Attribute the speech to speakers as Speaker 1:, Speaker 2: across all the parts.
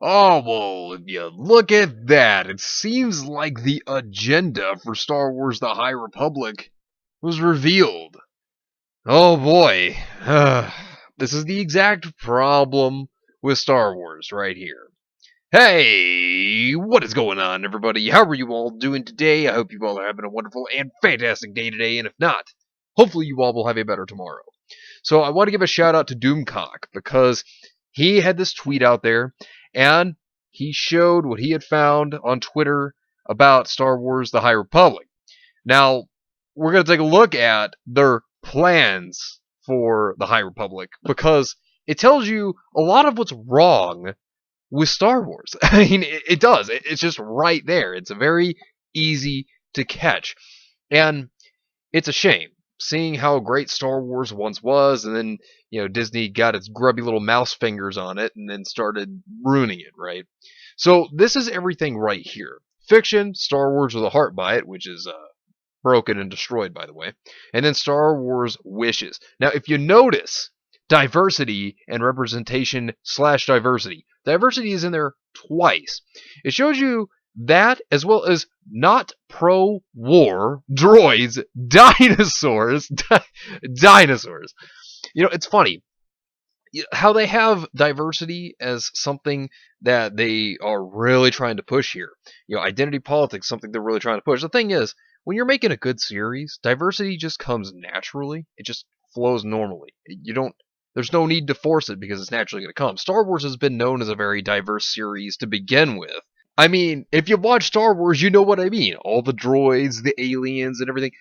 Speaker 1: Oh, well, if you look at that, it seems like the agenda for Star Wars The High Republic was revealed. Oh boy. This is the exact problem with Star Wars right here. Hey, what is going on, everybody? How are you all doing today? I hope you all are having a wonderful and fantastic day today, and if not, hopefully you all will have a better tomorrow. So I want to give a shout out to Doomcock because he had this tweet out there and he showed what he had found on Twitter about Star Wars The High Republic. Now, we're going to take a look at their plans for The High Republic because it tells you a lot of what's wrong with Star Wars. I mean, it does. It's just right there. It's very easy to catch. And it's a shame seeing how great Star Wars once was, and then Disney got its grubby little mouse fingers on it, and then started ruining it. Right. So this is everything right here. Fiction, Star Wars with a heart by it, which is broken and destroyed, by the way, and then Star Wars wishes. Now, if you notice, diversity and representation slash diversity. Diversity is in there twice. It shows you that as well as not pro-war droids, dinosaurs, dinosaurs. It's funny how they have diversity as something that they are really trying to push here. Identity politics, something they're really trying to push. The thing is, when you're making a good series, diversity just comes naturally. It just flows normally. There's no need to force it because it's naturally going to come. Star Wars has been known as a very diverse series to begin with. I mean, if you watch Star Wars, you know what I mean. All the droids, the aliens, and everything.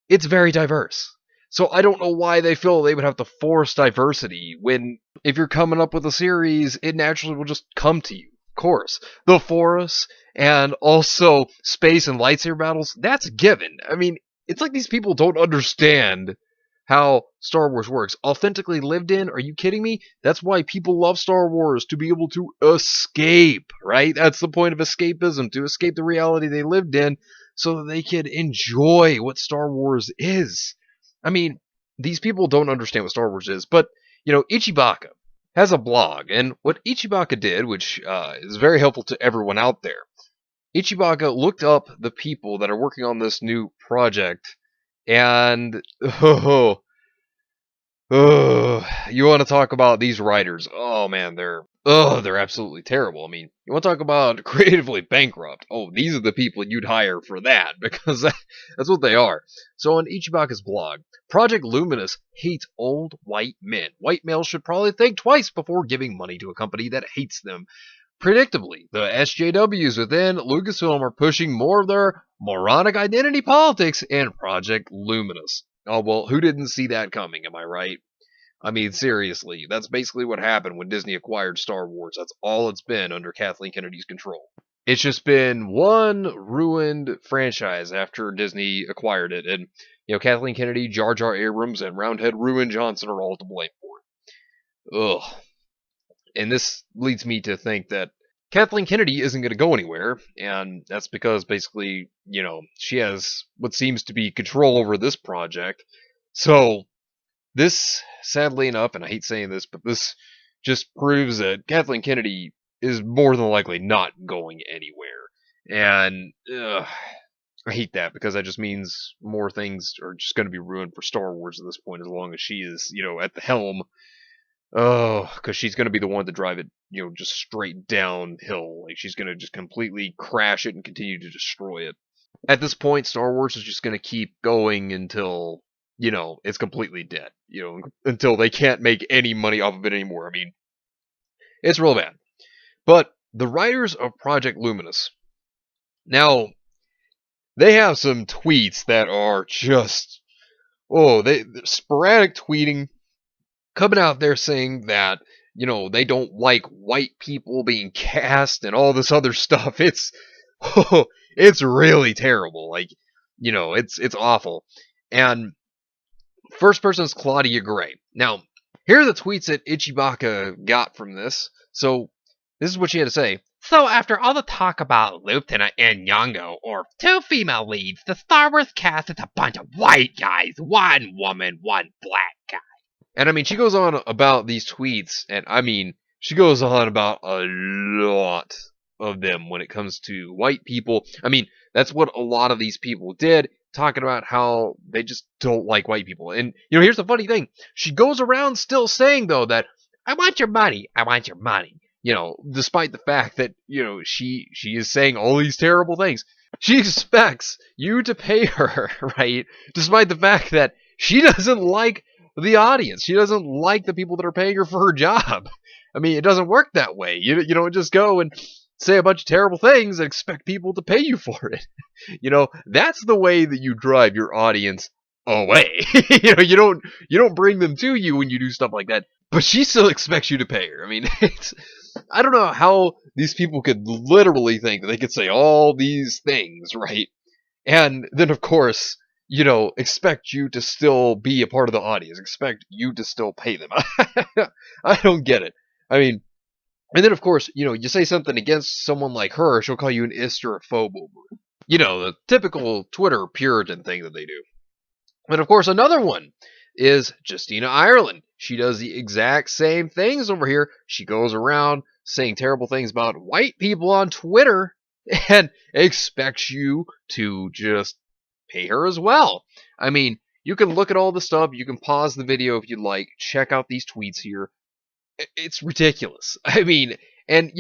Speaker 1: It's very diverse. So I don't know why they feel they would have to force diversity when, if you're coming up with a series, it naturally will just come to you. Of course. The Force and also space and lightsaber battles, that's given. I mean, it's like these people don't understand how Star Wars works. Authentically lived in? Are you kidding me? That's why people love Star Wars, to be able to escape, right? That's the point of escapism, to escape the reality they lived in so that they could enjoy what Star Wars is. I mean, these people don't understand what Star Wars is, but, Ichibaka has a blog, and what Ichibaka did, which is very helpful to everyone out there, Ichibaka looked up the people that are working on this new project, and you want to talk about these writers? Oh man, they're absolutely terrible. I mean, you want to talk about creatively bankrupt? Oh, these are the people you'd hire for that because that's what they are. So on Ichibaka's blog, Project Luminous hates old white men. White males should probably think twice before giving money to a company that hates them. Predictably, the SJWs within Lucasfilm are pushing more of their moronic identity politics in Project Luminous. Oh, well, who didn't see that coming, am I right? I mean, seriously, that's basically what happened when Disney acquired Star Wars. That's all it's been under Kathleen Kennedy's control. It's just been one ruined franchise after Disney acquired it. And, Kathleen Kennedy, Jar Jar Abrams, and Roundhead Ruin Johnson are all to blame for it. Ugh. And this leads me to think that Kathleen Kennedy isn't going to go anywhere, and that's because basically, she has what seems to be control over this project. So, this, sadly enough, and I hate saying this, but this just proves that Kathleen Kennedy is more than likely not going anywhere. And I hate that because that just means more things are just going to be ruined for Star Wars at this point as long as she is, at the helm. Oh, because she's going to be the one to drive it, just straight downhill. Like, she's going to just completely crash it and continue to destroy it. At this point, Star Wars is just going to keep going until, it's completely dead. Until they can't make any money off of it anymore. I mean, it's real bad. But the writers of Project Luminous, now, they have some tweets that are just, they're sporadic tweeting, coming out there saying that, they don't like white people being cast and all this other stuff. It's really terrible. Like, it's awful. And first person is Claudia Gray. Now, here are the tweets that Ichibaka got from this. So, this is what she had to say. So, after all the talk about Lieutenant and Nyong'o, or two female leads, the Star Wars cast is a bunch of white guys, one woman, one black guy. And I mean, she goes on about these tweets, and I mean, She goes on about a lot of them when it comes to white people. I mean, that's what a lot of these people did, talking about how they just don't like white people. And, here's the funny thing. She goes around still saying, though, that I want your money. I want your money. Despite the fact that, she is saying all these terrible things. She expects you to pay her, right? Despite the fact that she doesn't like the audience. She doesn't like the people that are paying her for her job. I mean, it doesn't work that way. You don't just go and say a bunch of terrible things and expect people to pay you for it. That's the way that you drive your audience away. You don't bring them to you when you do stuff like that. But she still expects you to pay her. I mean, I don't know how these people could literally think that they could say all these things, right? And then, of course, expect you to still be a part of the audience, expect you to still pay them. I don't get it. I mean, and then, of course, you say something against someone like her, she'll call you an ist or a phobe over it. The typical Twitter Puritan thing that they do. And, of course, another one is Justina Ireland. She does the exact same things over here. She goes around saying terrible things about white people on Twitter and expects you to just pay her as well. I mean, you can look at all the stuff. You can pause the video if you'd like. Check out these tweets here. It's ridiculous. I mean, and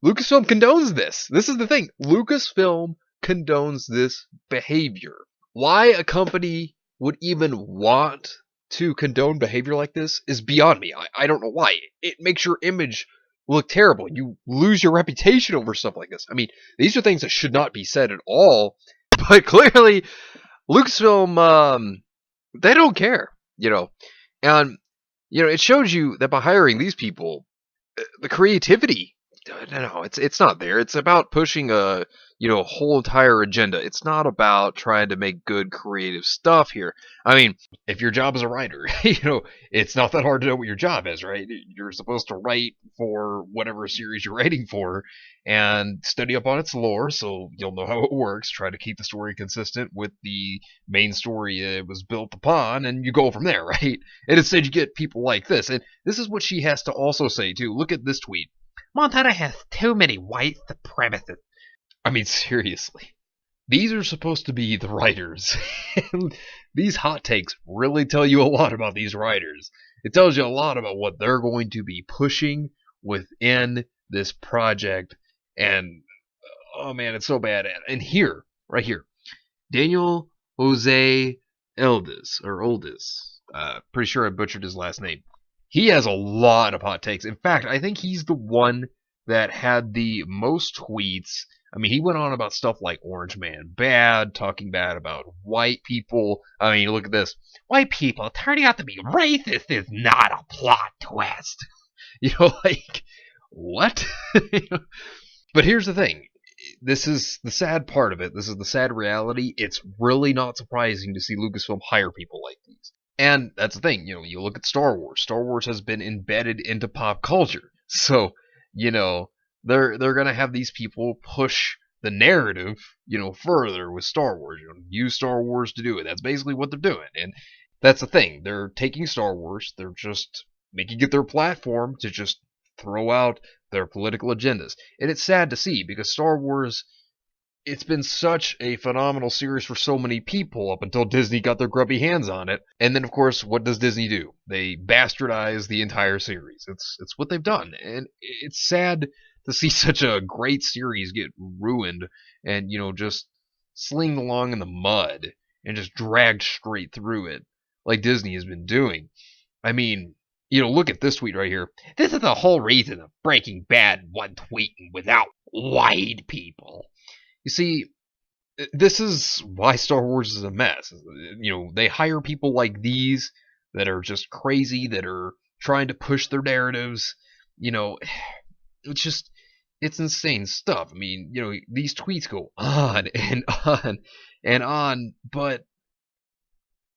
Speaker 1: Lucasfilm condones this. This is the thing. Lucasfilm condones this behavior. Why a company would even want to condone behavior like this is beyond me. I don't know why. It makes your image look terrible. You lose your reputation over stuff like this. I mean, these are things that should not be said at all. But clearly, Lucasfilm, they don't care, And, it shows you that by hiring these people, the creativity, no, it's not there. It's about pushing a whole entire agenda. It's not about trying to make good creative stuff here. I mean, if your job is a writer, it's not that hard to know what your job is, right? You're supposed to write for whatever series you're writing for and study up on its lore so you'll know how it works, try to keep the story consistent with the main story it was built upon, and you go from there, right? And instead you get people like this. And this is what she has to also say, too. Look at this tweet. Montana has too many white supremacists. I mean, seriously. These are supposed to be the writers. These hot takes really tell you a lot about these writers. It tells you a lot about what they're going to be pushing within this project. And, oh man, it's so bad. And here, right here, Daniel Jose Oldis. Pretty sure I butchered his last name. He has a lot of hot takes. In fact, I think he's the one that had the most tweets. I mean, he went on about stuff like Orange Man bad, talking bad about white people. I mean, look at this. White people turning out to be racist is not a plot twist. What? But here's the thing. This is the sad part of it. This is the sad reality. It's really not surprising to see Lucasfilm hire people like these. And that's the thing, you look at Star Wars. Star Wars has been embedded into pop culture. So, they're going to have these people push the narrative, further with Star Wars. Use Star Wars to do it. That's basically what they're doing. And that's the thing. They're taking Star Wars. They're just making it their platform to just throw out their political agendas. And it's sad to see because Star Wars, it's been such a phenomenal series for so many people up until Disney got their grubby hands on it. And then, of course, what does Disney do? They bastardize the entire series. It's what they've done. And it's sad to see such a great series get ruined and, just slinged along in the mud and just dragged straight through it like Disney has been doing. I mean, look at this tweet right here. This is the whole reason of Breaking Bad one tweeting without white people. You see, this is why Star Wars is a mess. They hire people like these that are just crazy, that are trying to push their narratives. It's insane stuff. I mean, these tweets go on and on and on, but,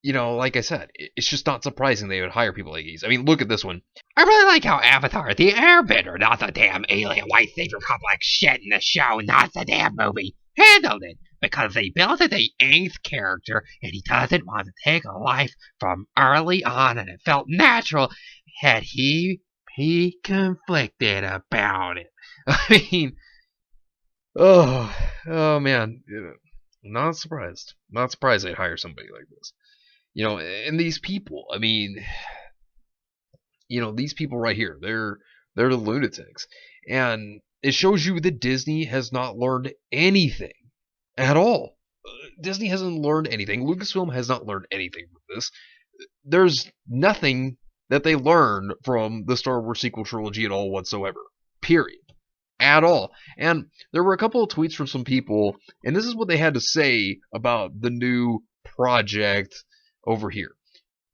Speaker 1: like I said, it's just not surprising they would hire people like these. I mean, look at this one. I really like how Avatar, the Airbender, not the damn alien white savior complex shit in the show, not the damn movie, handled it. Because they built a Aang's character, and he doesn't want to take a life from early on, and it felt natural had he he conflicted about it. I mean, oh man, not surprised. Not surprised they'd hire somebody like this. And these people, I mean, these people right here, they're the lunatics. And it shows you that Disney has not learned anything at all. Disney hasn't learned anything. Lucasfilm has not learned anything from this. There's nothing that they learned from the Star Wars sequel trilogy at all whatsoever. Period. At all. And there were a couple of tweets from some people, and this is what they had to say about the new project over here.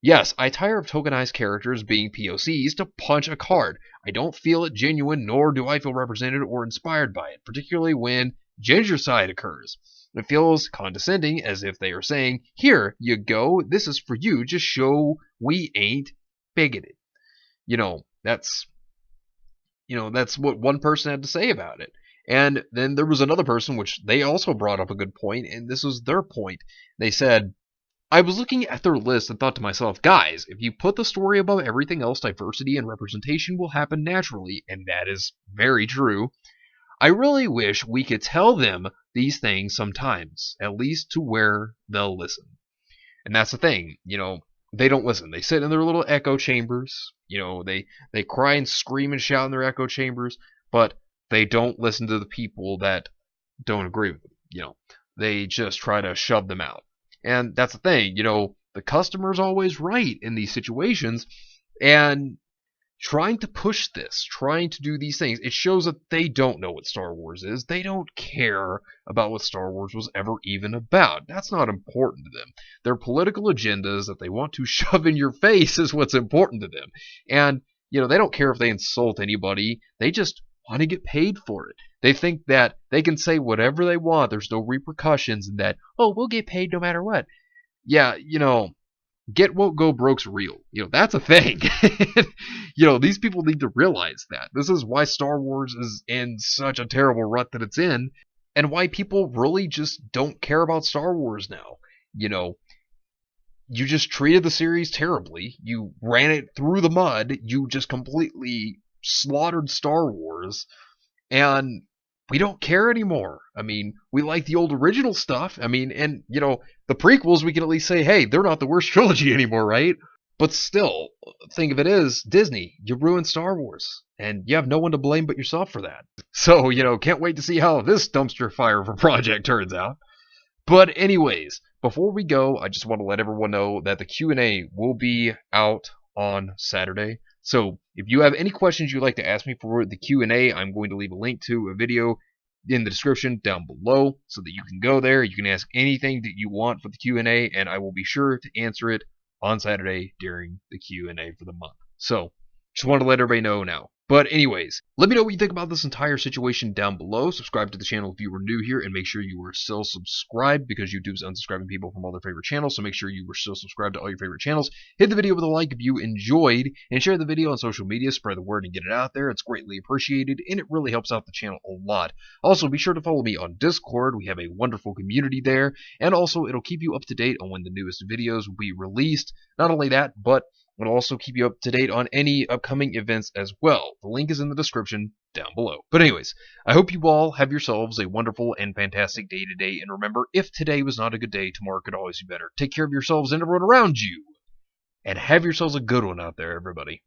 Speaker 1: Yes, I tire of tokenized characters being POCs to punch a card. I don't feel it genuine, nor do I feel represented or inspired by it, particularly when gendercide occurs. It feels condescending, as if they are saying, here you go, this is for you, just show we ain't bigoted. That's what one person had to say about it. And then there was another person, which they also brought up a good point, and this was their point. They said, I was looking at their list and thought to myself, guys, if you put the story above everything else, diversity and representation will happen naturally, and that is very true. I really wish we could tell them these things sometimes, at least to where they'll listen. And that's the thing, they don't listen. They sit in their little echo chambers, they cry and scream and shout in their echo chambers, but they don't listen to the people that don't agree with them. They just try to shove them out. And that's the thing, the customer's always right in these situations, and trying to push this, trying to do these things, it shows that they don't know what Star Wars is. They don't care about what Star Wars was ever even about. That's not important to them. Their political agendas that they want to shove in your face is what's important to them. And, they don't care if they insult anybody. They just want to get paid for it. They think that they can say whatever they want. There's no repercussions, and that, we'll get paid no matter what. Yeah, get woke, go broke's real. That's a thing. These people need to realize that. This is why Star Wars is in such a terrible rut that it's in, and why people really just don't care about Star Wars now. You just treated the series terribly. You ran it through the mud. You just completely slaughtered Star Wars, and we don't care anymore. I mean, we like the old original stuff. I mean, and, the prequels, we can at least say, hey, they're not the worst trilogy anymore, right? But still, think of it as Disney. You ruined Star Wars, and you have no one to blame but yourself for that. So, can't wait to see how this dumpster fire of a project turns out. But anyways, before we go, I just want to let everyone know that the Q&A will be out on Saturday. So if you have any questions you'd like to ask me for the Q&A, I'm going to leave a link to a video in the description down below so that you can go there. You can ask anything that you want for the Q&A, and I will be sure to answer it on Saturday during the Q&A for the month. So just want to let everybody know now. But anyways, let me know what you think about this entire situation down below. Subscribe to the channel if you were new here, and make sure you are still subscribed, because YouTube's unsubscribing people from all their favorite channels, so make sure you were still subscribed to all your favorite channels. Hit the video with a like if you enjoyed, and share the video on social media. Spread the word and get it out there. It's greatly appreciated, and it really helps out the channel a lot. Also, be sure to follow me on Discord. We have a wonderful community there, and also it'll keep you up to date on when the newest videos will be released. Not only that, but it'll also keep you up to date on any upcoming events as well. The link is in the description down below. But anyways, I hope you all have yourselves a wonderful and fantastic day today. And remember, if today was not a good day, tomorrow could always be better. Take care of yourselves and everyone around you. And have yourselves a good one out there, everybody.